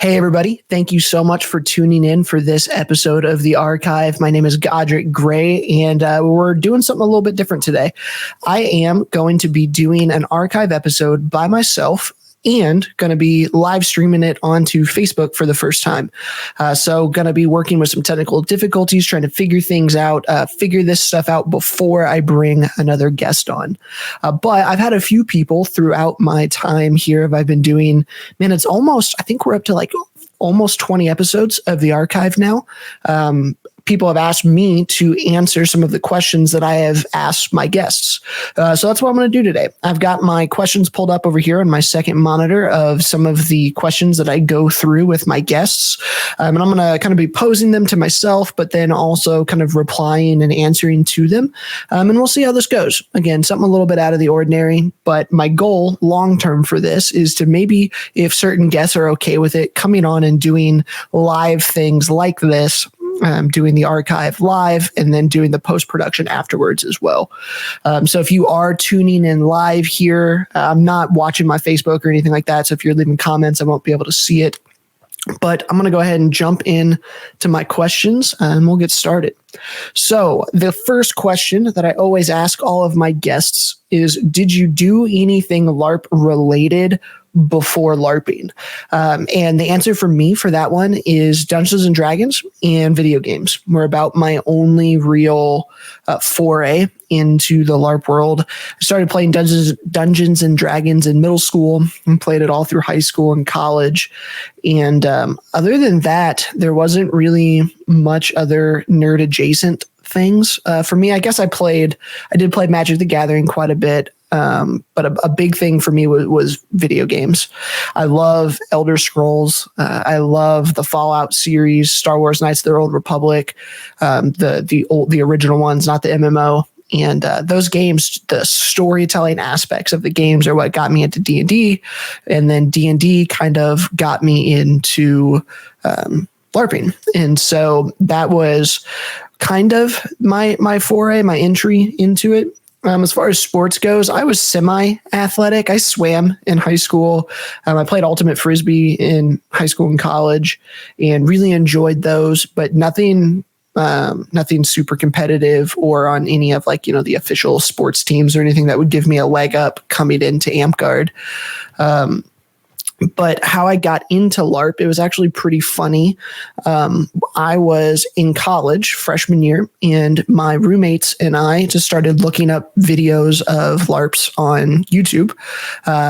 Hey, everybody. Thank you so much for tuning in for this episode of The Archive. My name is Godric Gray, and we're doing something a little bit different today. I am going to be doing an archive episode by myself and going to be live streaming it onto Facebook for the first time. So going to be working with some technical difficulties, trying to figure things out, figure this stuff out before I bring another guest on. But I've had a few people throughout my time here. I've been doing, man, it's almost, I think we're up to like almost 20 episodes of the archive now. People have asked me to answer some of the questions that I have asked my guests. So that's what I'm going to do today. I've got my questions pulled up over here on my second monitor of some of the questions that I go through with my guests. And I'm going to kind of be posing them to myself, but then also kind of replying and answering to them. And we'll see how this goes. Again, something a little bit out of the ordinary, but my goal long-term for this is to maybe, if certain guests are okay with it, coming on and doing live things like this, doing the archive live and then doing the post-production afterwards as well. So if you are tuning in live here, I'm not watching my Facebook or anything like that. So if you're leaving comments, I won't be able to see it. But I'm going to go ahead and jump in to my questions and we'll get started. So the first question that I always ask all of my guests is, did you do anything LARP related before LARPing? And the answer for me for that one is Dungeons and Dragons and video games were about my only real foray into the LARP world. I started playing Dungeons and Dragons in middle school and played it all through high school and college. And other than that, there wasn't really much other nerd adjacent things. For me, I guess I did play Magic the Gathering quite a bit. But a big thing for me was video games. I love Elder Scrolls. I love the Fallout series, Star Wars Knights of the Old Republic, the original ones, not the MMO. And those games, the storytelling aspects of the games are what got me into D&D. And then D&D kind of got me into LARPing. And so that was kind of my foray, my entry into it. As far as sports goes, I was semi-athletic. I swam in high school. I played ultimate frisbee in high school and college and really enjoyed those, but nothing super competitive or on any of the official sports teams or anything that would give me a leg up coming into Amtgard. But how I got into LARP, it was actually pretty funny. I was in college freshman year, and my roommates and I just started looking up videos of LARPs on YouTube.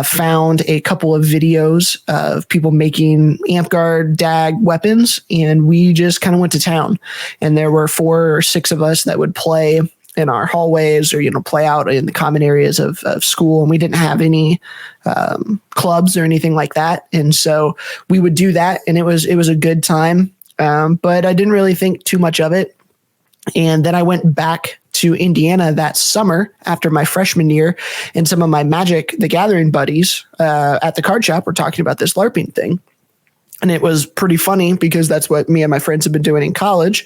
Found a couple of videos of people making Amtgard DAG weapons, and we just kind of went to town. And there were 4 or 6 of us that would play in our hallways or, play out in the common areas of school. And we didn't have any clubs or anything like that. And so we would do that, and it was a good time. But I didn't really think too much of it. And then I went back to Indiana that summer after my freshman year, and some of my Magic the Gathering buddies at the card shop were talking about this LARPing thing. And it was pretty funny because that's what me and my friends have been doing in college.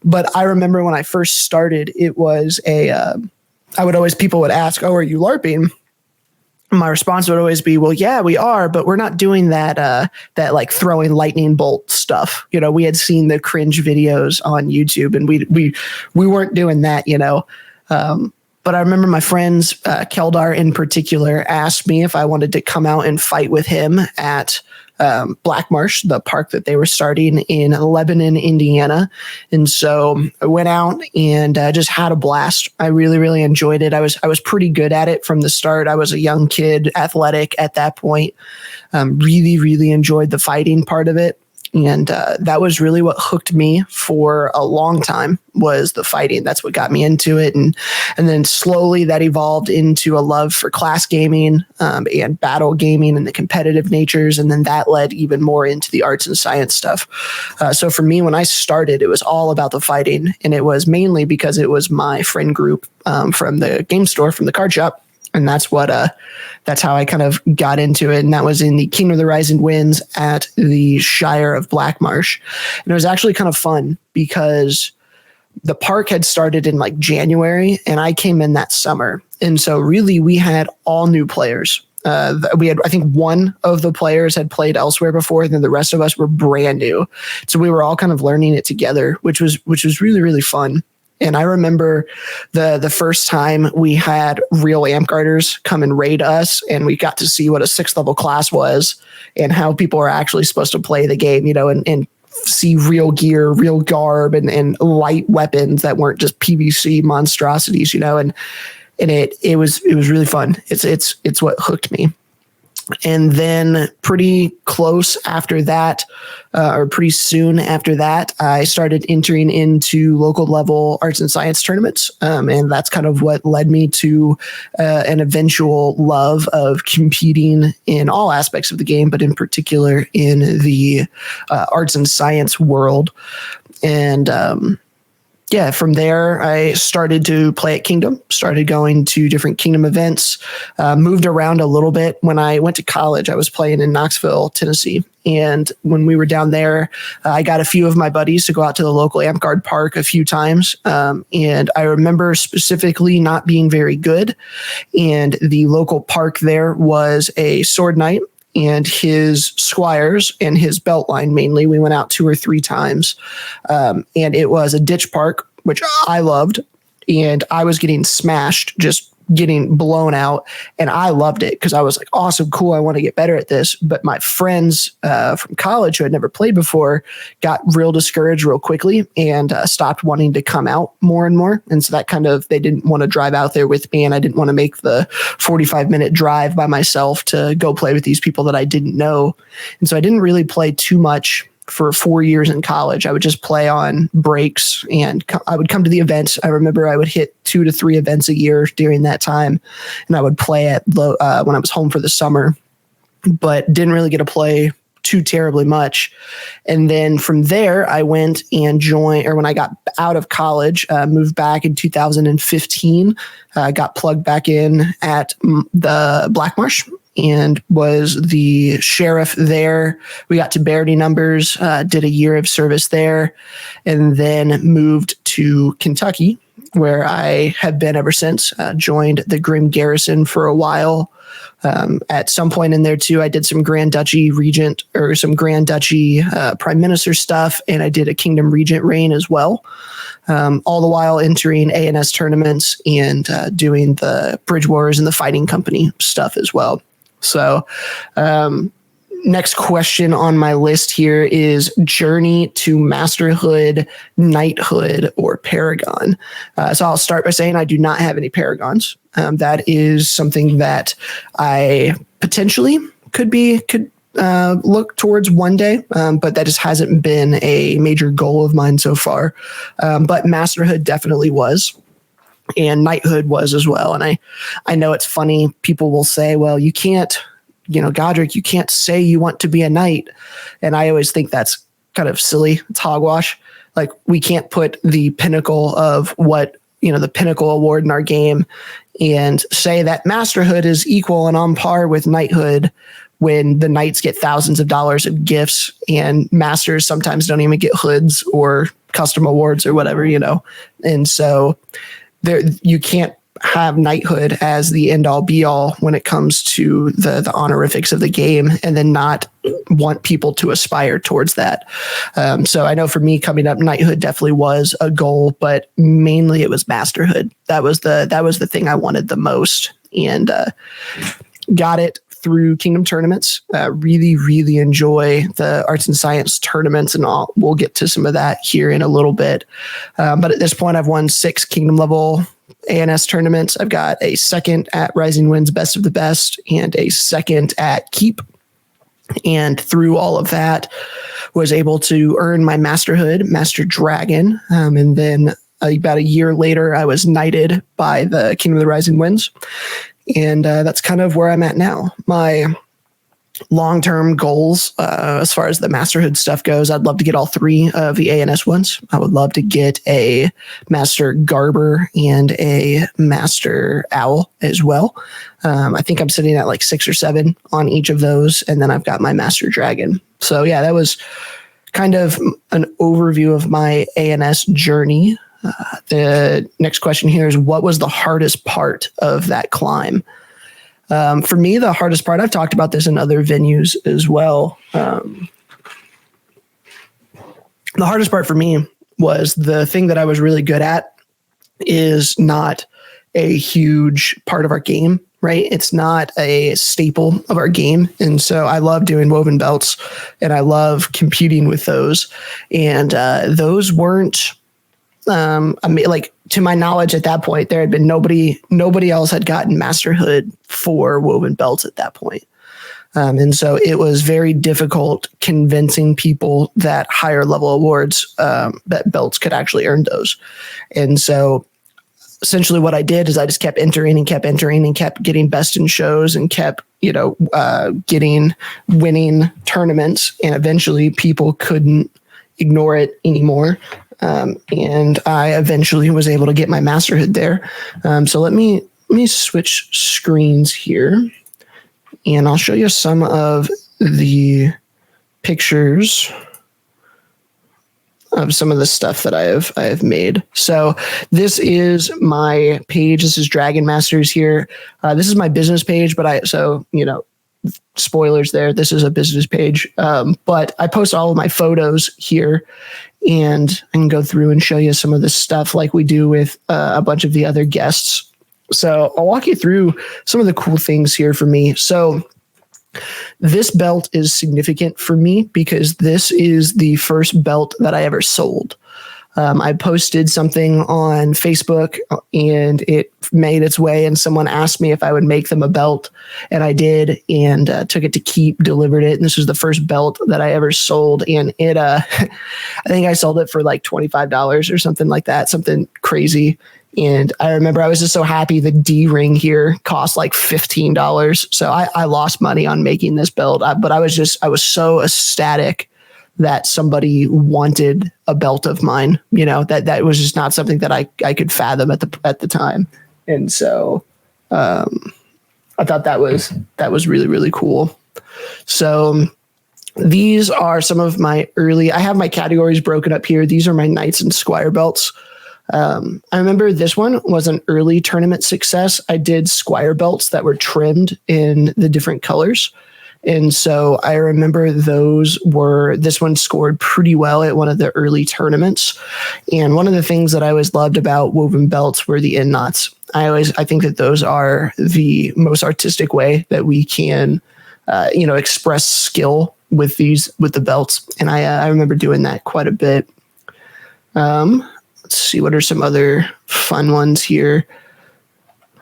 But I remember when I first started, it was people would ask, "Oh, are you LARPing?" My response would always be, "Well, yeah, we are, but we're not doing that like throwing lightning bolt stuff." We had seen the cringe videos on YouTube, and we weren't doing that, But I remember my friends, Keldar in particular, asked me if I wanted to come out and fight with him at Black Marsh, the park that they were starting in Lebanon, Indiana. And so I went out and just had a blast. I really, really enjoyed it. I was pretty good at it from the start. I was a young kid, athletic at that point. Really, really enjoyed the fighting part of it. And that was really what hooked me for a long time, was the fighting. That's what got me into it. And then slowly that evolved into a love for class gaming and battle gaming and the competitive natures. And then that led even more into the arts and science stuff. So for me, when I started, it was all about the fighting. And it was mainly because it was my friend group from the game store, from the card shop. And that's how I kind of got into it. And that was in the Kingdom of the Rising Winds at the Shire of Black Marsh. And it was actually kind of fun because the park had started in January, and I came in that summer. And so really we had all new players. We had, I think, one of the players had played elsewhere before, and then the rest of us were brand new. So we were all kind of learning it together, which was really, really fun. And I remember the first time we had real Amtgarders come and raid us, and we got to see what a 6th level class was and how people are actually supposed to play the game, and see real gear, real garb, and light weapons that weren't just PvC monstrosities, and it was really fun. It's what hooked me. And then pretty close after that, or pretty soon after that, I started entering into local level arts and science tournaments. And that's kind of what led me to an eventual love of competing in all aspects of the game, but in particular in the arts and science world. And from there, I started to play at Kingdom, started going to different Kingdom events, moved around a little bit. When I went to college, I was playing in Knoxville, Tennessee. And when we were down there, I got a few of my buddies to go out to the local Amtgard park a few times. And I remember specifically not being very good. And the local park there was a sword knight and his squires and his beltline mainly. We went out 2 or 3 times. And it was a ditch park, which I loved. And I was getting smashed, just getting blown out. And I loved it because I was like, awesome, cool. I want to get better at this. But my friends from college who had never played before got real discouraged real quickly and stopped wanting to come out more and more. And so that they didn't want to drive out there with me. And I didn't want to make the 45-minute drive by myself to go play with these people that I didn't know. And so I didn't really play too much for 4 years in college. I would just play on breaks, and I would come to the events. I remember I would hit 2 to 3 events a year during that time, and I would play at when I was home for the summer, but didn't really get to play too terribly much. And then from there, I went and joined, or when I got out of college, moved back in 2015, got plugged back in at the Black Marsh and was the sheriff there. We got to Barony numbers, did a year of service there, and then moved to Kentucky, where I have been ever since. Joined the Grim Garrison for a while. At some point in there too, I did some Grand Duchy Regent or some Grand Duchy Prime Minister stuff, and I did a Kingdom Regent reign as well. All the while entering ANS tournaments and doing the Bridge Wars and the Fighting Company stuff as well. So, next question on my list here is journey to masterhood, knighthood, or paragon. So I'll start by saying I do not have any paragons. That is something that I potentially could look towards one day, but that just hasn't been a major goal of mine so far. But masterhood definitely was. And knighthood was as well. And I know it's funny. People will say, well, you can't, Godric, you can't say you want to be a knight. And I always think that's kind of silly. It's hogwash. Like, we can't put the pinnacle of what, the pinnacle award in our game and say that masterhood is equal and on par with knighthood when the knights get thousands of dollars of gifts and masters sometimes don't even get hoods or custom awards or whatever, And so there, you can't have knighthood as the end all be all when it comes to the honorifics of the game, and then not want people to aspire towards that. So I know for me coming up, knighthood definitely was a goal, but mainly it was masterhood. That was the thing I wanted the most, and got it through Kingdom tournaments. Really, really enjoy the arts and science tournaments, and we'll get to some of that here in a little bit. But at this point, I've won 6 Kingdom level ANS tournaments. I've got a 2nd at Rising Winds Best of the Best and a 2nd at Keep. And through all of that, was able to earn my masterhood, Master Dragon. And then about a year later, I was knighted by the Kingdom of the Rising Winds. And that's kind of where I'm at now. My long-term goals, as far as the masterhood stuff goes, I'd love to get all 3 of the ANS ones. I would love to get a Master Garber and a Master Owl as well. I think I'm sitting at like 6 or 7 on each of those. And then I've got my Master Dragon. So yeah, that was kind of an overview of my ANS journey. The next question here is, what was the hardest part of that climb? For me, the hardest part, I've talked about this in other venues as well. The hardest part for me was the thing that I was really good at is not a huge part of our game, right? It's not a staple of our game. And so I love doing woven belts and I love competing with those. And those weren't, like to my knowledge at that point, there had been nobody else had gotten masterhood for woven belts at that point. And so it was very difficult convincing people that higher level awards, that belts could actually earn those. And so essentially what I did is I just kept entering and kept getting best in shows and kept, winning tournaments. And eventually people couldn't ignore it anymore. And I eventually was able to get my masterhood there. So let me switch screens here and I'll show you some of the pictures of some of the stuff that I have made. So this is my page. This is Dragon Masters here. This is my business page, but spoilers there. This is a business page. But I post all of my photos here and I can go through and show you some of the stuff like we do with a bunch of the other guests. So I'll walk you through some of the cool things here for me. So this belt is significant for me because this is the first belt that I ever sold. I posted something on Facebook and it made its way and someone asked me if I would make them a belt and I did and took it to keep, delivered it. And this was the first belt that I ever sold. And it, I think I sold it for like $25 or something like that, something crazy. And I remember I was just so happy the D ring here cost like $15. So I lost money on making this belt, but I was so ecstatic that somebody wanted a belt of mine, that was just not something that I could fathom at the time. And so I thought that was really, really cool. So these are some of my I have my categories broken up here. These are my Knights and Squire belts. I remember this one was an early tournament success. I did Squire belts that were trimmed in the different colors. And so I remember this one scored pretty well at one of the early tournaments. And one of the things that I always loved about woven belts were the end knots. I think that those are the most artistic way that we can, express skill with the belts. And I remember doing that quite a bit. Let's see, what are some other fun ones here?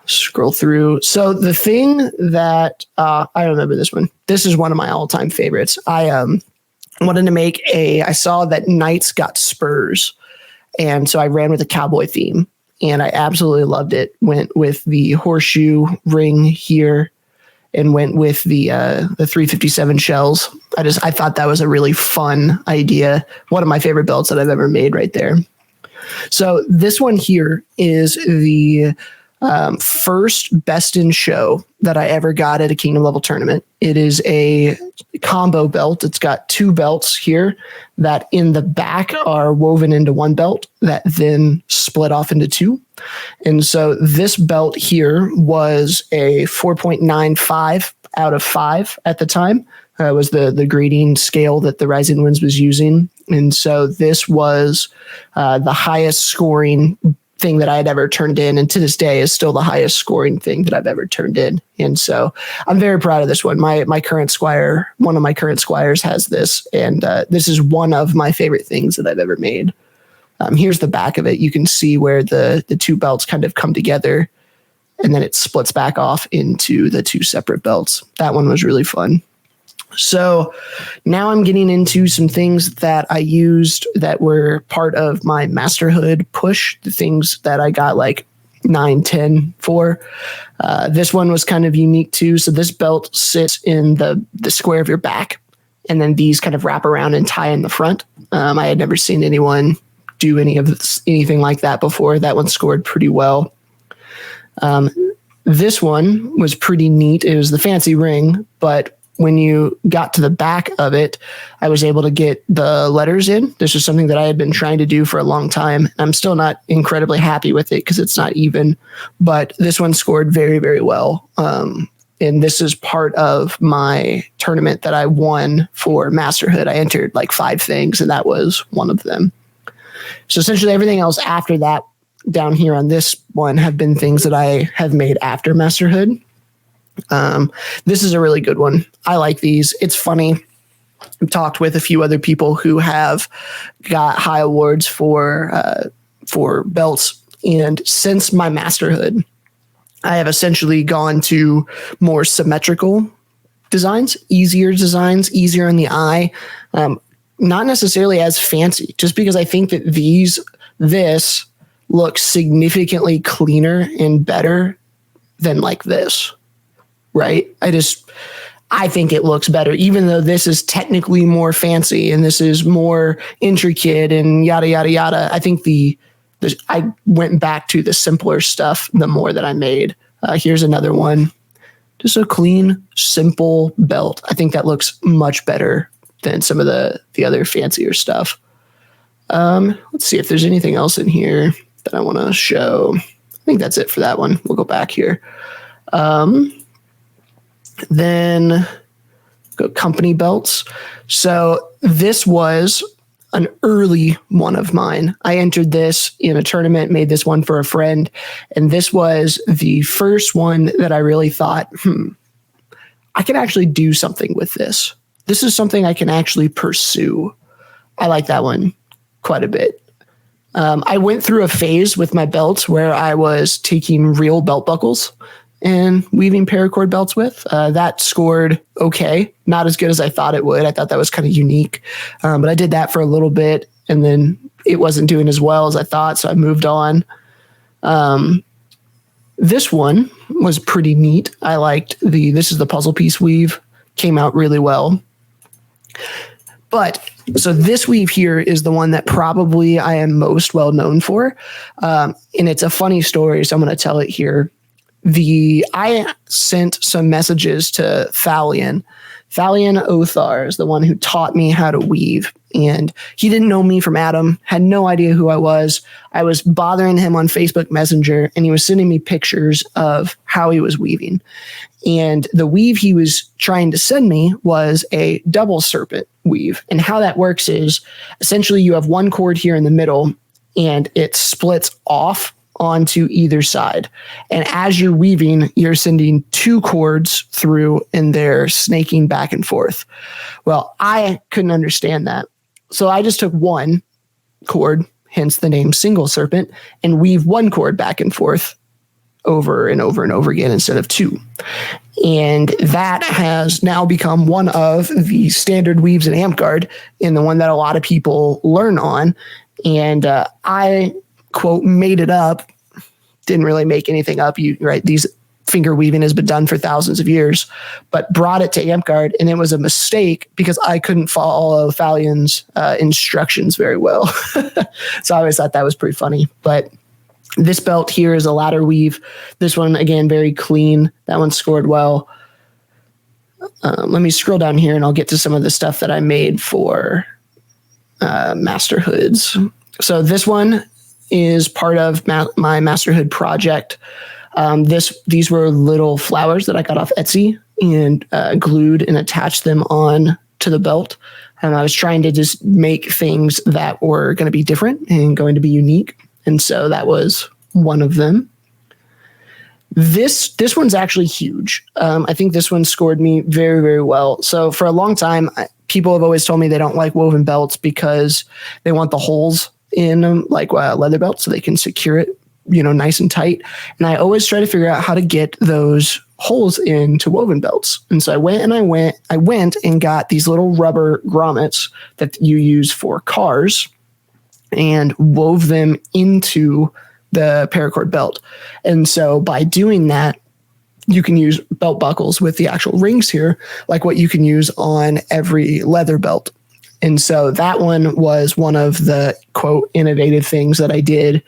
Scroll through. So the thing that I remember this one. This is one of my all-time favorites. I wanted to make I saw that knights got spurs. And so I ran with a cowboy theme and I absolutely loved it. Went with the horseshoe ring here and went with the 357 shells. I thought that was a really fun idea. One of my favorite belts that I've ever made right there. So this one here is the first best in show that I ever got at a kingdom level tournament. It is a combo belt. It's got two belts here that in the back are woven into one belt that then split off into two. And so this belt here was a 4.95 out of 5 at the time. Was the grading scale that the Rising Winds was using. And so this was the highest scoring thing that I had ever turned in, and to this day is still the highest scoring thing that I've ever turned in. And so I'm very proud of this one. My current Squire, one of my current Squires has this, and this is one of my favorite things that I've ever made. Here's the back of it. You can see where the two belts kind of come together, and then it splits back off into the two separate belts. That one was really fun. So now I'm getting into some things that I used that were part of my masterhood push, the things that I got like 9, 10 for. This one was kind of unique too. So this belt sits in the square of your back, and then these kind of wrap around and tie in the front. I had never seen anyone do anything like that before. That one scored pretty well. This one was pretty neat. It was the fancy ring, but when you got to the back of it, I was able to get the letters in. This was something that I had been trying to do for a long time. I'm still not incredibly happy with it because it's not even, but this one scored very, very well. And this is part of my tournament that I won for Masterhood. I entered like 5 things, and that was one of them. So essentially everything else after that down here on this one have been things that I have made after Masterhood. This is a really good one. I like these. It's funny. I've talked with a few other people who have got high awards for belts. And since my Masterhood, I have essentially gone to more symmetrical designs, easier in the eye, not necessarily as fancy, just because I think that this looks significantly cleaner and better than like this, right? I think it looks better, even though this is technically more fancy and this is more intricate and yada, yada, yada. I think I went back to the simpler stuff the more that I made. Here's another one. Just a clean, simple belt. I think that looks much better than some of the other fancier stuff. Let's see if there's anything else in here that I want to show. I think that's it for that one. We'll go back here. Then go company belts. So this was an early one of mine. I entered this in a tournament, made this one for a friend, and this was the first one that I really thought, I can actually do something with this. This is something I can actually pursue. I like that one quite a bit. I went through a phase with my belts where I was taking real belt buckles and weaving paracord belts with. That scored okay. Not as good as I thought it would. I thought that was kind of unique. But I did that for a little bit, and then it wasn't doing as well as I thought, so I moved on. This one was pretty neat. I liked this is the puzzle piece weave. Came out really well. But so this weave here is the one that probably I am most well known for. And it's a funny story, so I'm going to tell it here. I sent some messages to Thalion. Thalion Othar is the one who taught me how to weave. And he didn't know me from Adam, had no idea who I was. I was bothering him on Facebook Messenger, and he was sending me pictures of how he was weaving. And the weave he was trying to send me was a double serpent weave. And how that works is essentially you have one cord here in the middle, and it splits off onto either side. And as you're weaving, you're sending 2 cords through, and they're snaking back and forth. Well, I couldn't understand that. So I just took 1 cord, hence the name single serpent, and weave 1 cord back and forth over and over and over again instead of 2. And that has now become one of the standard weaves in Amtgard, and the one that a lot of people learn on. And I quote made it up. Didn't really make anything up. Right? These finger weaving has been done for thousands of years, but brought it to Amtgard, and it was a mistake because I couldn't follow Thalion's instructions very well. So I always thought that was pretty funny. But this belt here is a ladder weave. This one, again, very clean. That one scored well. Let me scroll down here, and I'll get to some of the stuff that I made for Masterhoods. So this one is part of my Masterhood project. These were little flowers that I got off Etsy and glued and attached them on to the belt. And I was trying to just make things that were going to be different and going to be unique. And so that was one of them. This one's actually huge. I think this one scored me very, very well. So for a long time, people have always told me they don't like woven belts because they want the holes in them, like leather belts, so they can secure it, nice and tight. And I always try to figure out how to get those holes into woven belts. And so I went and got these little rubber grommets that you use for cars and wove them into the paracord belt. And so by doing that, you can use belt buckles with the actual rings here, like what you can use on every leather belt. And so that one was one of the quote innovative things that I did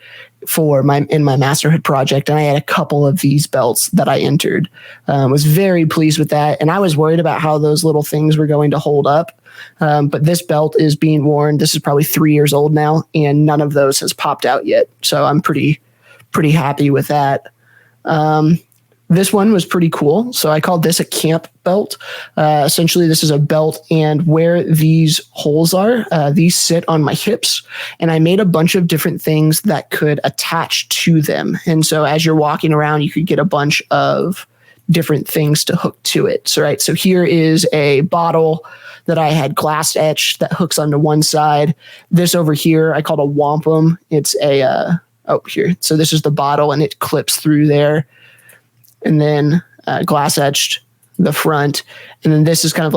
for my Masterhood project. And I had a couple of these belts that I entered. Was very pleased with that. And I was worried about how those little things were going to hold up. But this belt is being worn. This is probably 3 years old now, and none of those has popped out yet. So I'm pretty happy with that. This one was pretty cool. So I called this a camp belt. Essentially, this is a belt, and where these holes are, these sit on my hips, and I made a bunch of different things that could attach to them. And so as you're walking around, you could get a bunch of different things to hook to it. So, right. So here is a bottle that I had glass etched that hooks onto one side. This over here, I called a wampum. It's here. So this is the bottle, and it clips through there. And then glass etched the front. And then this is kind of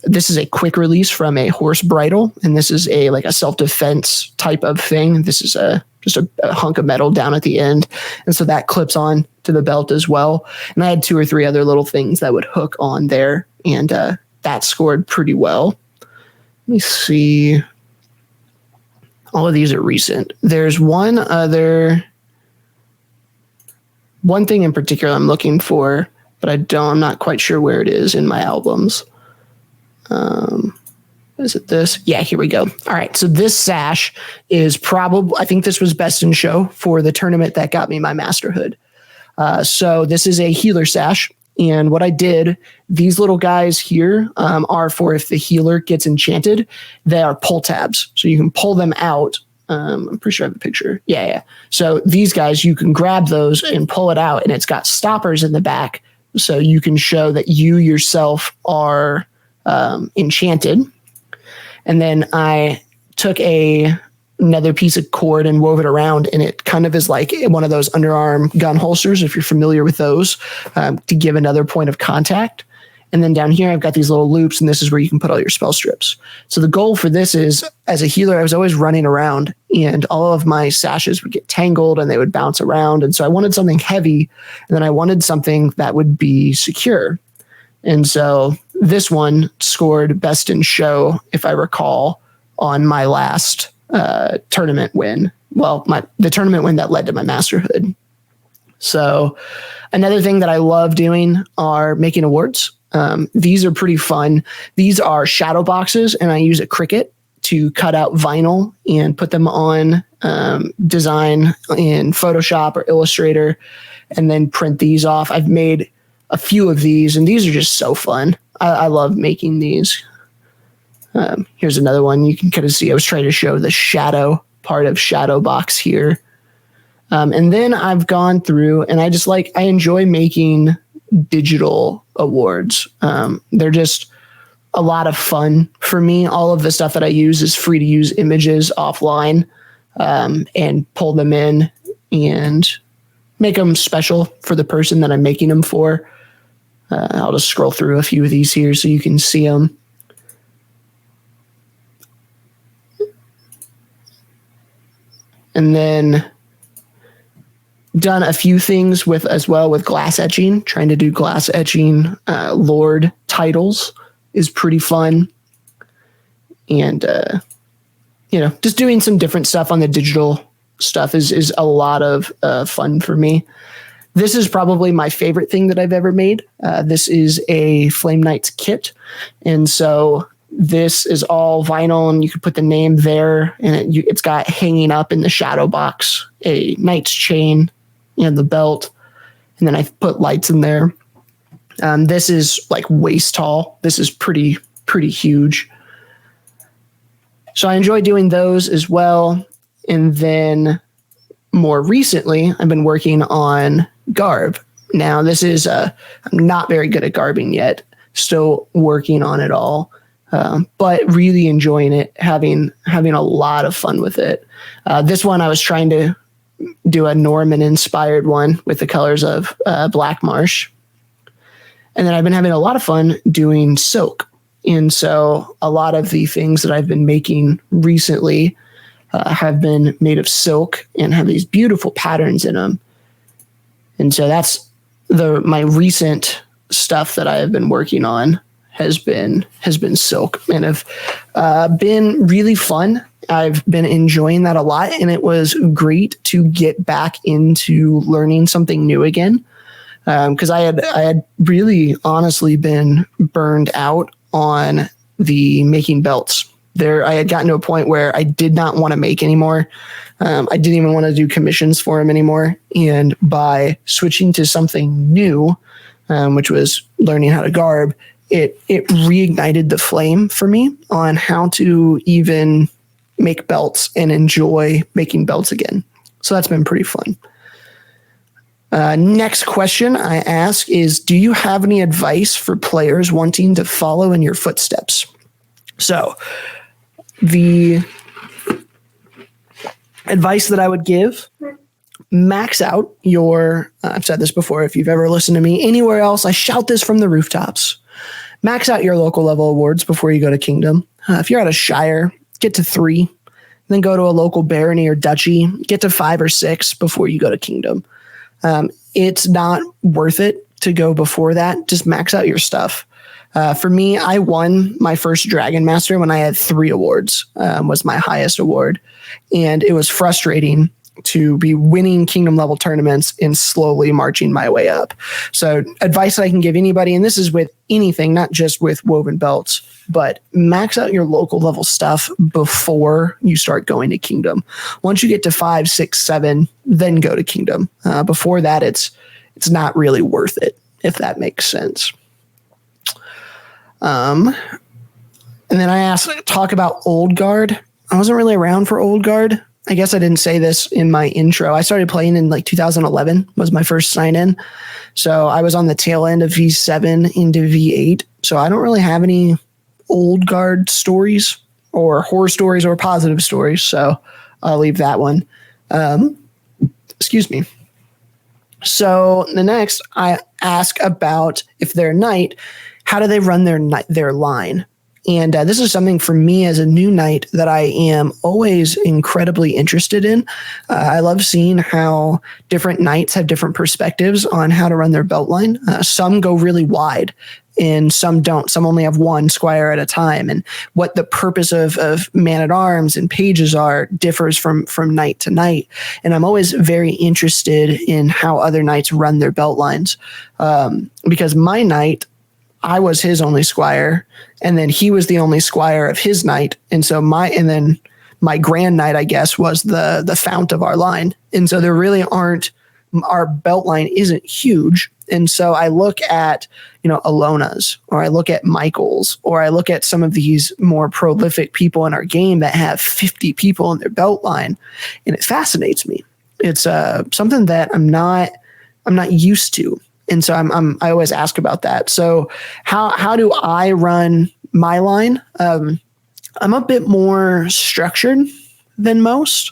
this is a quick release from a horse bridle. And this is like a self-defense type of thing. This is just a hunk of metal down at the end. And so that clips on to the belt as well. And I had 2 or 3 other little things that would hook on there. And that scored pretty well. Let me see. All of these are recent. There's one thing in particular I'm looking for, but I'm not quite sure where it is in my albums. Is it this? Yeah, here we go. All right. So this sash is I think this was best in show for the tournament that got me my masterhood. So this is a healer sash. And what I did, these little guys here are for if the healer gets enchanted, they are pull tabs. So you can pull them out. I'm pretty sure I have a picture. Yeah. So these guys, you can grab those and pull it out, and it's got stoppers in the back. So you can show that you yourself are enchanted. And then I took another piece of cord and wove it around, and it kind of is like one of those underarm gun holsters, if you're familiar with those, to give another point of contact. And then down here, I've got these little loops, and this is where you can put all your spell strips. So the goal for this is, as a healer, I was always running around, and all of my sashes would get tangled and they would bounce around. And so I wanted something heavy, and then I wanted something that would be secure. And so this one scored best in show, if I recall, on my last tournament win. Well, the tournament win that led to my masterhood. So another thing that I love doing are making awards. These are pretty fun. These are shadow boxes, and I use a Cricut to cut out vinyl and put them on design in Photoshop or Illustrator, and then print these off. I've made a few of these, and these are just so fun. I love making these. Here's another one. You can kind of see I was trying to show the shadow part of shadow box here. And then I've gone through, and I enjoy making digital awards. They're just a lot of fun for me. All of the stuff that I use is free to use images offline, and pull them in and make them special for the person that I'm making them for. I'll just scroll through a few of these here so you can see them. And then done a few things with glass etching. Trying to do glass etching Lord titles is pretty fun. And, just doing some different stuff on the digital stuff is a lot of fun for me. This is probably my favorite thing that I've ever made. This is a Flame Knights kit. And so this is all vinyl, and you can put the name there, and it's got hanging up in the shadow box a knight's chain and the belt. And then I've put lights in there. This is like waist tall. This is pretty huge. So I enjoy doing those as well. And then more recently, I've been working on garb. Now this is, I'm not very good at garbing yet. Still working on it all. But really enjoying it, having a lot of fun with it. This one I was trying to do a Norman inspired one with the colors of Black Marsh. And then I've been having a lot of fun doing silk. And so a lot of the things that I've been making recently have been made of silk and have these beautiful patterns in them. And so that's my recent stuff that I have been working on has been silk, and have been really fun. I've been enjoying that a lot, and it was great to get back into learning something new again. Because I had really honestly been burned out on the making belts. I had gotten to a point where I did not want to make anymore. I didn't even want to do commissions for him anymore. And by switching to something new, which was learning how to garb, it reignited the flame for me on how to even make belts and enjoy making belts again. So that's been pretty fun. Next question I ask is, do you have any advice for players wanting to follow in your footsteps? So the advice that I would give, max out your, I've said this before, if you've ever listened to me anywhere else, I shout this from the rooftops. Max out your local level awards before you go to Kingdom. If you're at a Shire, get to 3, then go to a local barony or duchy, get to 5 or 6 before you go to Kingdom. It's not worth it to go before that. Just max out your stuff. For me, I won my first Dragon Master when I had 3 awards, was my highest award. And it was frustrating to be winning kingdom level tournaments and slowly marching my way up. So advice that I can give anybody, and this is with anything, not just with woven belts, but max out your local level stuff before you start going to kingdom. Once you get to 5, 6, 7, then go to kingdom. Before that, it's not really worth it, if that makes sense. And then I talk about Old Guard. I wasn't really around for Old Guard. I guess I didn't say this in my intro. I started playing in like 2011 was my first sign in. So I was on the tail end of V7 into V8. So I don't really have any Old Guard stories or horror stories or positive stories. So I'll leave that one. Excuse me. So the next I ask about, if they're a knight, how do they run their line? And this is something for me as a new knight that I am always incredibly interested in. I love seeing how different knights have different perspectives on how to run their belt line. Some go really wide and some don't. Some only have one squire at a time. And what the purpose of man-at-arms and pages are differs from knight to knight. And I'm always very interested in how other knights run their belt lines. Because my knight, I was his only squire, and then he was the only squire of his knight. And so my grand knight, I guess, was the fount of our line. And so there really our belt line isn't huge. And so I look at, Alona's, or I look at Michael's, or I look at some of these more prolific people in our game that have 50 people in their belt line. And it fascinates me. It's something that I'm not used to. And so I always ask about that. So how do I run my line? I'm a bit more structured than most.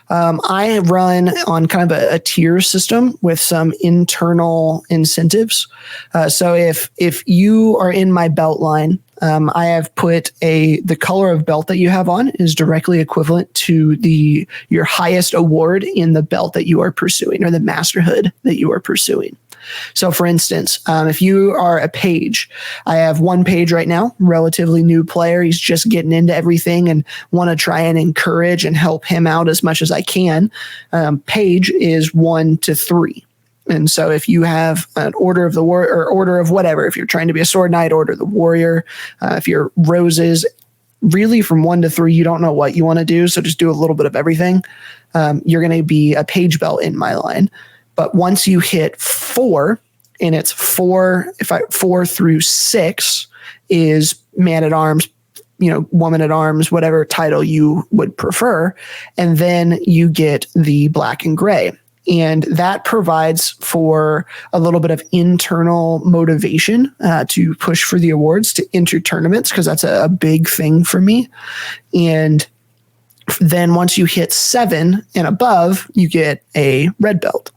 I run on kind of a tier system with some internal incentives. So if you are in my belt line, I have put the color of belt that you have on is directly equivalent to your highest award in the belt that you are pursuing, or the masterhood that you are pursuing. So for instance, if you are a page, I have one page right now, relatively new player. He's just getting into everything and want to try and encourage and help him out as much as I can. Page is 1 to 3. And so if you have an order of the war or order of whatever, if you're trying to be a sword knight, order of the warrior, if you're roses, really from 1 to 3, you don't know what you want to do. So just do a little bit of everything. You're going to be a page belt in my line. But once you hit 4, and it's 4 through 6 is man-at-arms, woman-at-arms, whatever title you would prefer. And then you get the black and gray. And that provides for a little bit of internal motivation to push for the awards, to enter tournaments, because that's a big thing for me. And then once you hit 7 and above, you get a red belt.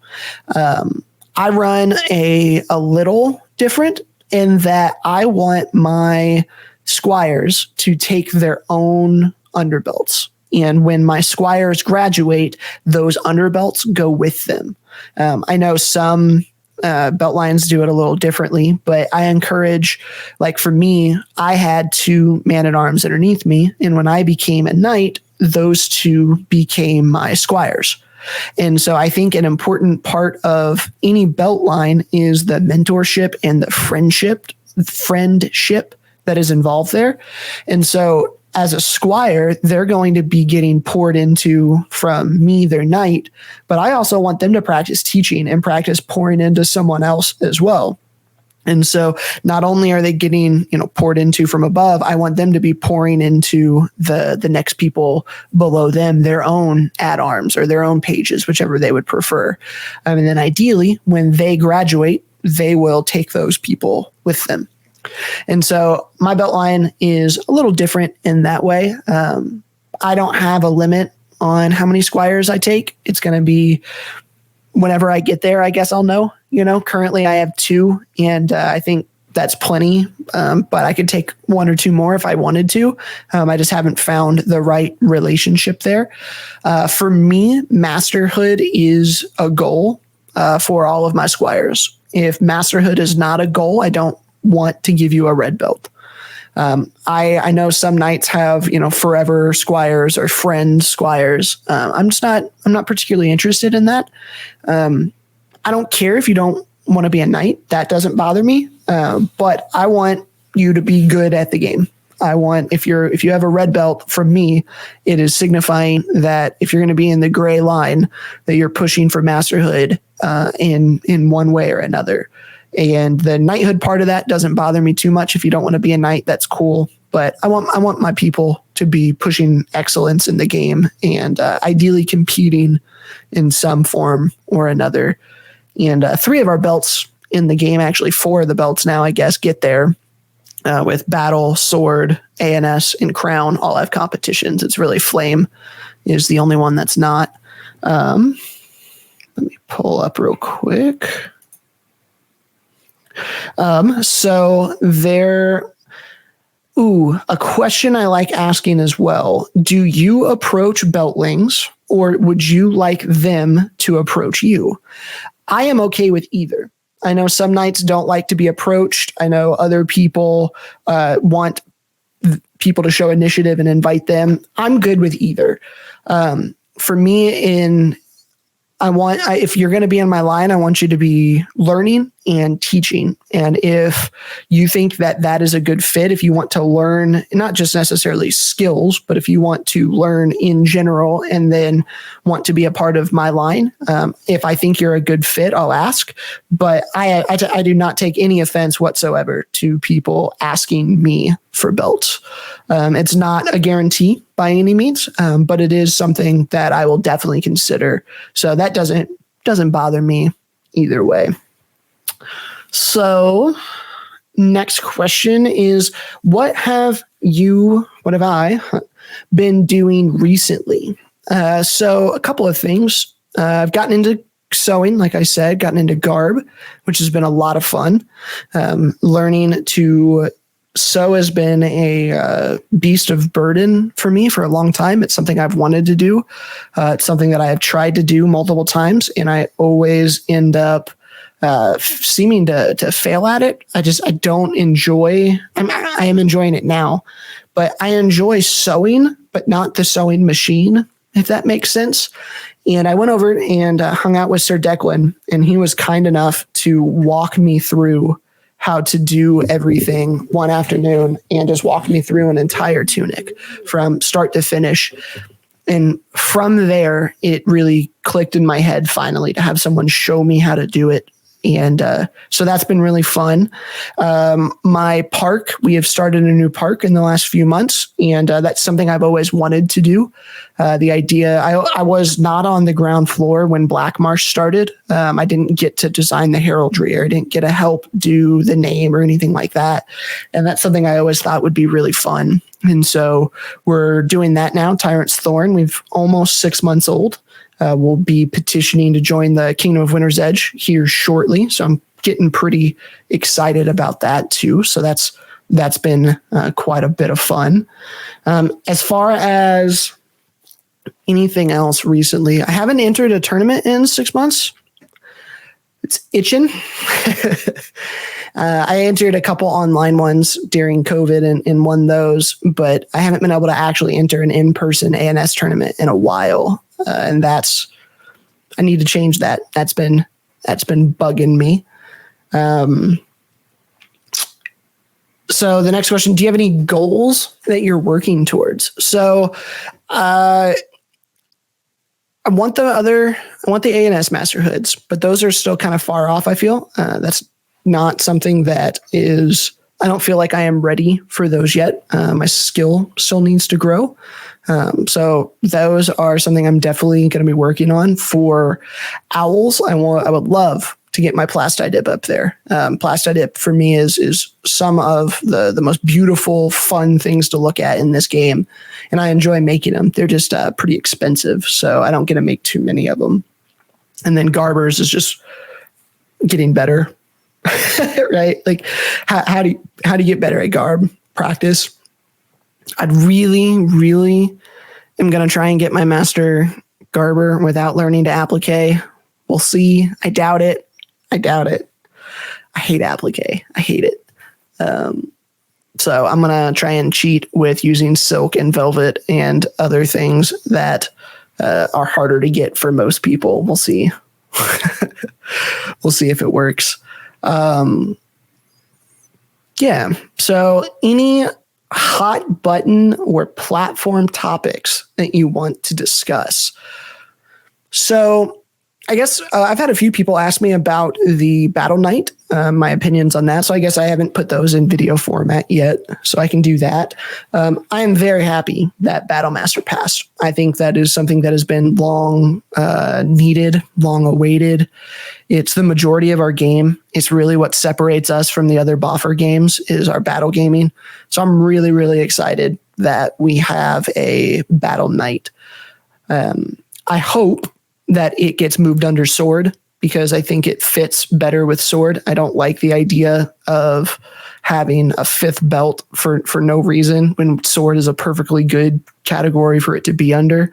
I run a little different in that I want my squires to take their own underbelts. And when my squires graduate, those underbelts go with them. I know some belt lines do it a little differently, but I encourage, like for me, I had 2 man-at-arms underneath me. And when I became a knight, those 2 became my squires. And so I think an important part of any belt line is the mentorship and the friendship that is involved there. And so as a squire, they're going to be getting poured into from me, their knight, but I also want them to practice teaching and practice pouring into someone else as well. And so not only are they getting, poured into from above, I want them to be pouring into the next people below them, their own ad-arms or their own pages, whichever they would prefer. And then ideally, when they graduate, they will take those people with them. And so my belt line is a little different in that way. I don't have a limit on how many squires I take. It's going to be whenever I get there, I guess I'll know. Currently I have 2, and I think that's plenty, but I could take 1 or 2 more if I wanted to. I just haven't found the right relationship there. For me, masterhood is a goal for all of my squires. If masterhood is not a goal, I don't want to give you a red belt. I know some knights have, forever squires or friend squires. I'm not particularly interested in that. I don't care if you don't want to be a knight. That doesn't bother me. But I want you to be good at the game. I want, if you have a red belt from me, it is signifying that if you're going to be in the gray line, that you're pushing for masterhood, in one way or another. And the knighthood part of that doesn't bother me too much. If you don't want to be a knight, that's cool. But I want my people to be pushing excellence in the game and ideally competing in some form or another. And 3 of our belts in the game, actually 4 of the belts now, I guess, get there with battle, sword, ANS, and crown all have competitions. It's really flame is the only one that's not. Let me pull up real quick. So there, a question I like asking as well. Do you approach beltlings, or would you like them to approach you? I am okay with either. I know some knights don't like to be approached. I know other people want people to show initiative and invite them. I'm good with either. For me, if you're going to be in my line, I want you to be learning and teaching. And if you think that is a good fit, if you want to learn, not just necessarily skills, but if you want to learn in general and then want to be a part of my line, if I think you're a good fit, I'll ask. But I do not take any offense whatsoever to people asking me for belts. It's not a guarantee by any means, but it is something that I will definitely consider. So that doesn't bother me either way. So next question is, what have I been doing recently? So a couple of things. I've gotten into sewing, like I said, gotten into garb, which has been a lot of fun. Learning to sew has been a beast of burden for me for a long time. It's something I've wanted to do. It's something that I have tried to do multiple times, and I always end up seeming to fail at it. I don't enjoy. I am enjoying it now, but I enjoy sewing, but not the sewing machine, if that makes sense. And I went over and hung out with Sir Declan, and he was kind enough to walk me through how to do everything one afternoon and just walk me through an entire tunic from start to finish. And from there, it really clicked in my head finally to have someone show me how to do it. And so that's been really fun. My park, we have started a new park in the last few months, and that's something I've always wanted to do. The idea, I was not on the ground floor when Black Marsh started. I didn't get to design the heraldry, or I didn't get to help do the name or anything like that. And that's something I always thought would be really fun. And so we're doing that now. Tyrant's Thorn, we've almost 6 months old. We'll be petitioning to join the Kingdom of Winter's Edge here shortly. So I'm getting pretty excited about that too. So that's been quite a bit of fun. As far as anything else recently, I haven't entered a tournament in 6 months. It's itching. I entered a couple online ones during COVID and won those, but I haven't been able to actually enter an in-person ANS tournament in a while. And I need to change that. That's been bugging me. So the next question, do you have any goals that you're working towards? So I want the A&S masterhoods, but those are still kind of far off, I feel. That's not something that is, I don't feel like I am ready for those yet. My skill still needs to grow. So those are something I'm definitely going to be working on. For owls, I would love to get my plastidip up there. Plastidip for me is some of the most beautiful, fun things to look at in this game. And I enjoy making them. They're just pretty expensive, so I don't get to make too many of them. And then Garbers is just getting better, right? Like how do you get better at Garb? Practice. I'd really am going to try and get my master Garber without learning to applique. We'll see. I doubt it. I hate applique. I hate it. So I'm going to try and cheat with using silk and velvet and other things that are harder to get for most people. We'll see. We'll see if it works. Yeah. So any hot button or platform topics that you want to discuss? So I guess I've had a few people ask me about the Battle Knight, my opinions on that. So I guess I haven't put those in video format yet, so I can do that. I am very happy that Battle Master passed. I think that is something that has been long needed, long awaited. It's the majority of our game. It's really what separates us from the other boffer games is our battle gaming. So I'm really excited that we have a Battle Knight. I hope that it gets moved under sword because I think it fits better with sword. I don't like the idea of having a fifth belt for no reason when sword is a perfectly good category for it to be under.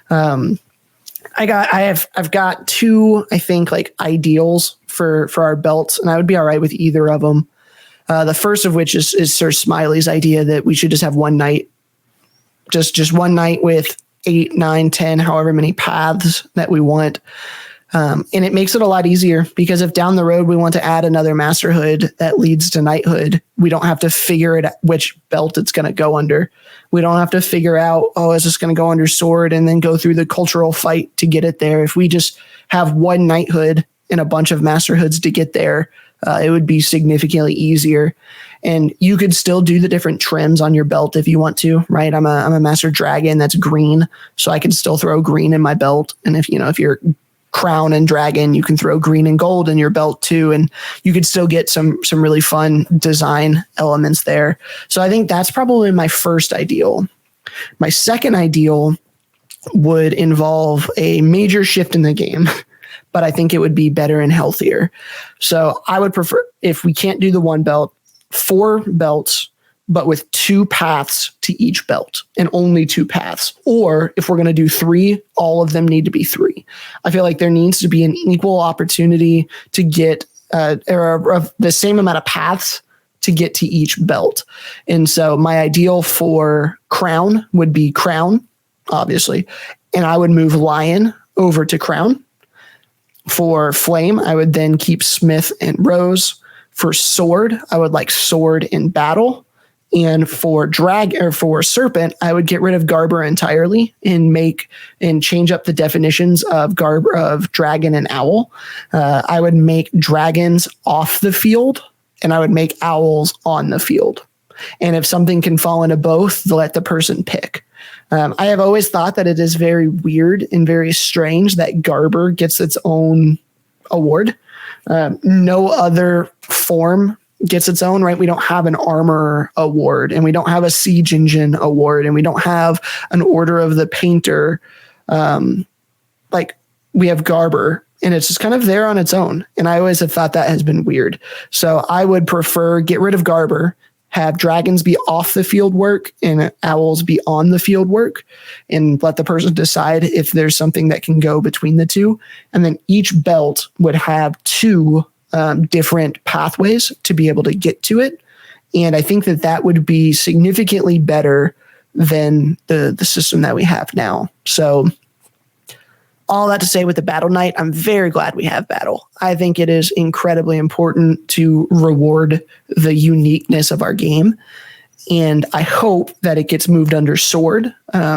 I've got two, I think, like ideals for our belts, and I would be all right with either of them. The first of which is Sir Smiley's idea that we should just have one knight, just one knight with 8, 9, 10, however many paths that we want. And it makes it a lot easier because if down the road we want to add another masterhood that leads to knighthood, we don't have to figure it which belt it's going to go under. We don't have to figure out, is this going to go under sword and then go through the cultural fight to get it there. If we just have one knighthood and a bunch of masterhoods to get there, it would be significantly easier. And you could still do the different trims on your belt if you want to, right? I'm a master dragon that's green, so I can still throw green in my belt. And if you're crown and dragon, you can throw green and gold in your belt too, and you could still get some really fun design elements there. So I think that's probably my first ideal. My second ideal would involve a major shift in the game, but I think it would be better and healthier. So I would prefer, if we can't do the one belt, 4 belts, but with 2 paths to each belt and only 2 paths. Or if we're going to do 3, all of them need to be 3. I feel like there needs to be an equal opportunity to get the same amount of paths to get to each belt. And so my ideal for crown would be crown, obviously, and I would move lion over to crown. For flame, I would then keep smith and rose. For sword, I would like sword in battle. And for for serpent, I would get rid of Garber entirely and change up the definitions of dragon and owl. I would make dragons off the field and I would make owls on the field. And if something can fall into both, let the person pick. I have always thought that it is very weird and very strange that Garber gets its own award. No other form gets its own, right? We don't have an armor award and we don't have a siege engine award and we don't have an order of the painter. Like we have Garber and it's just kind of there on its own. And I always have thought that has been weird. So I would prefer get rid of Garber, have dragons be off the field work and owls be on the field work, and let the person decide if there's something that can go between the two. And then each belt would have 2 different pathways to be able to get to it. And I think that would be significantly better than the system that we have now. So all that to say, with the Battle Knight, I'm very glad we have Battle. I think it is incredibly important to reward the uniqueness of our game. And I hope that it gets moved under Sword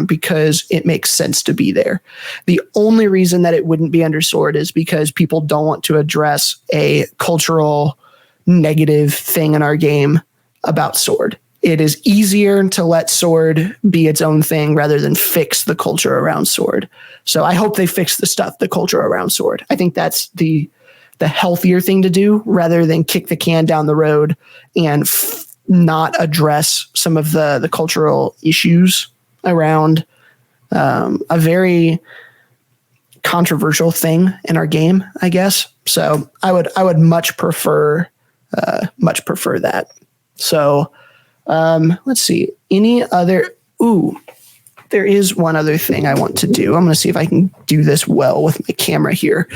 because it makes sense to be there. The only reason that it wouldn't be under Sword is because people don't want to address a cultural negative thing in our game about Sword. It is easier to let Sword be its own thing rather than fix the culture around Sword. So I hope they fix the culture around Sword. I think that's the healthier thing to do rather than kick the can down the road and not address some of the cultural issues around a very controversial thing in our game, I guess. So I would much prefer that. So let's see. Any other? Ooh, there is one other thing I want to do. I'm going to see if I can do this well with my camera here.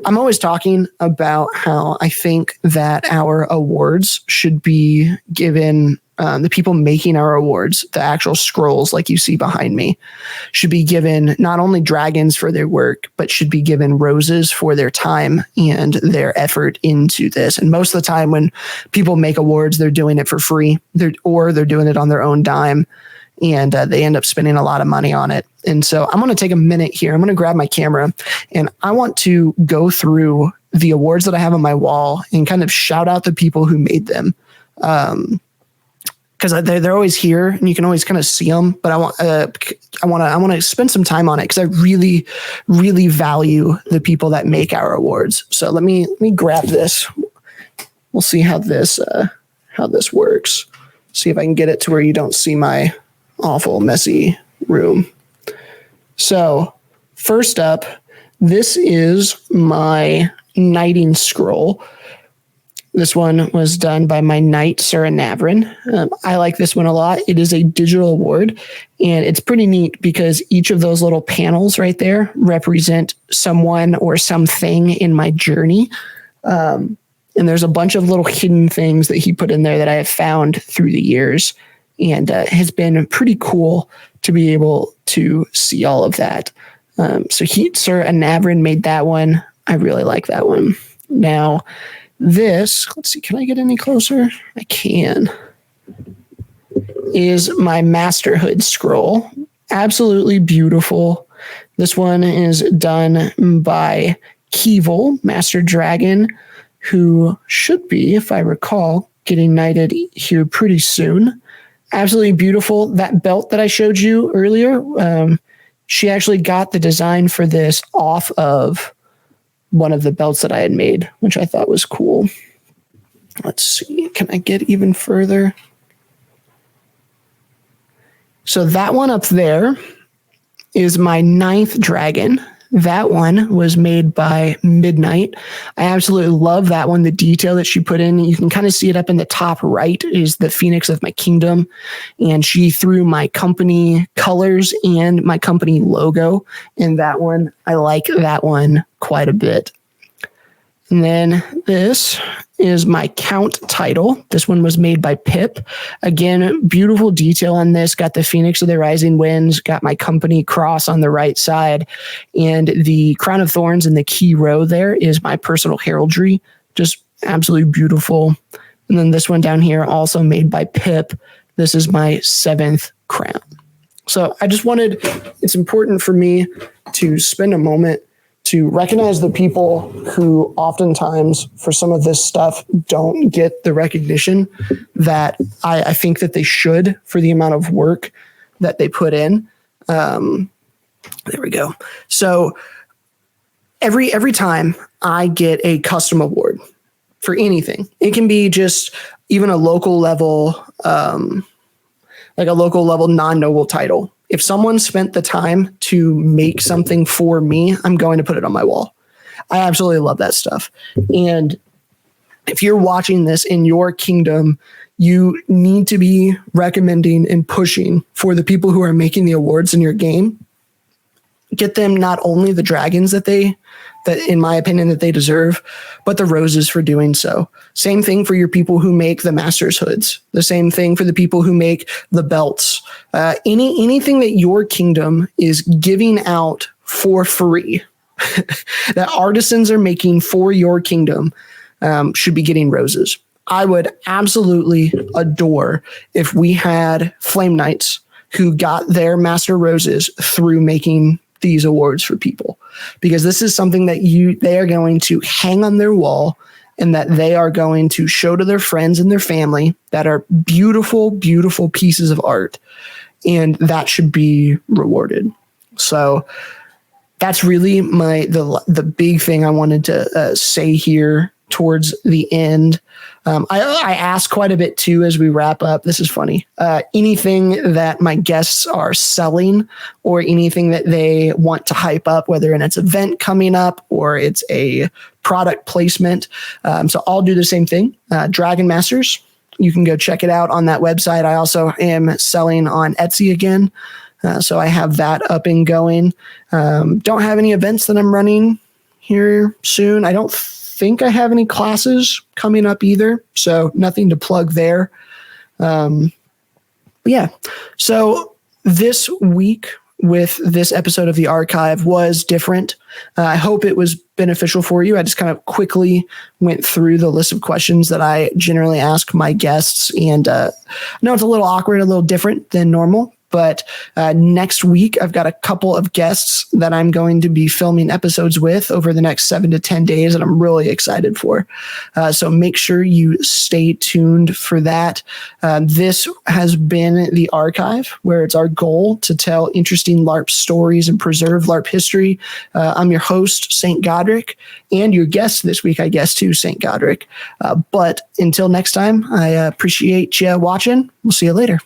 I'm always talking about how I think that our awards should be given, the people making our awards, the actual scrolls like you see behind me, should be given not only dragons for their work, but should be given roses for their time and their effort into this. And most of the time when people make awards, they're doing it for free, they're doing it on their own dime. And they end up spending a lot of money on it. And so I'm going to take a minute here. I'm going to grab my camera and I want to go through the awards that I have on my wall and kind of shout out the people who made them. Because they're always here and you can always kind of see them. But I want to spend some time on it because I really, really value the people that make our awards. So let me grab this. We'll see how this works. See if I can get it to where you don't see my awful, messy room. So first up, this is my knighting scroll. This one was done by my knight, Sarah Navrin. I like this one a lot. It is a digital award, and it's pretty neat because each of those little panels right there represent someone or something in my journey. And there's a bunch of little hidden things that he put in there that I have found through the years. And has been pretty cool to be able to see all of that. So Sir Anavrin made that one. I really like that one. Now, this, let's see, can I get any closer? I can. Is my Masterhood scroll. Absolutely beautiful. This one is done by Keevil, Master Dragon, who should be, if I recall, getting knighted here pretty soon. Absolutely beautiful. That belt that I showed you earlier, she actually got the design for this off of one of the belts that I had made, which I thought was cool. Let's see. Can I get even further? So that one up there is my 9th dragon. That one was made by Midnight. I absolutely love that one. The detail that she put in, you can kind of see it up in the top right is the Phoenix of my kingdom. And she threw my company colors and my company logo in that one. I like that one quite a bit. And then this is my Count title. This one was made by Pip. Again, beautiful detail on this. Got the Phoenix of the Rising Winds, got my company cross on the right side, and the Crown of Thorns in the key row there is my personal heraldry. Just absolutely beautiful. And then this one down here, also made by Pip. This is my 7th crown. So I just wanted, it's important for me to spend a moment to recognize the people who oftentimes for some of this stuff don't get the recognition that I think that they should for the amount of work that they put in. There we go. So every time I get a custom award for anything, it can be just even a local level, like a local level non-noble title. If someone spent the time to make something for me, I'm going to put it on my wall. I absolutely love that stuff. And if you're watching this in your kingdom, you need to be recommending and pushing for the people who are making the awards in your game. Get them not only the dragons that in my opinion, that they deserve, but the roses for doing so. Same thing for your people who make the master's hoods. The same thing for the people who make the belts. Anything that your kingdom is giving out for free, that artisans are making for your kingdom should be getting roses. I would absolutely adore if we had flame knights who got their master roses through making these awards for people, because this is something that they are going to hang on their wall and that they are going to show to their friends and their family that are beautiful, beautiful pieces of art, and that should be rewarded. So that's really the big thing I wanted to say here towards the end. I ask quite a bit too as we wrap up. This is funny. Anything that my guests are selling or anything that they want to hype up, whether it's an event coming up or it's a product placement. So I'll do the same thing. Dragon Masters, you can go check it out on that website. I also am selling on Etsy again. So I have that up and going. Don't have any events that I'm running here soon. I don't think I have any classes coming up either, so nothing to plug there. Yeah. So this week with this episode of the archive was different. I hope it was beneficial for you. I just kind of quickly went through the list of questions that I generally ask my guests, and I know it's a little awkward, a little different than normal. But next week, I've got a couple of guests that I'm going to be filming episodes with over the next 7 to 10 days that I'm really excited for. So make sure you stay tuned for that. This has been the archive, where it's our goal to tell interesting LARP stories and preserve LARP history. I'm your host, St. Godric, and your guest this week, I guess, too, St. Godric. But until next time, I appreciate you watching. We'll see you later.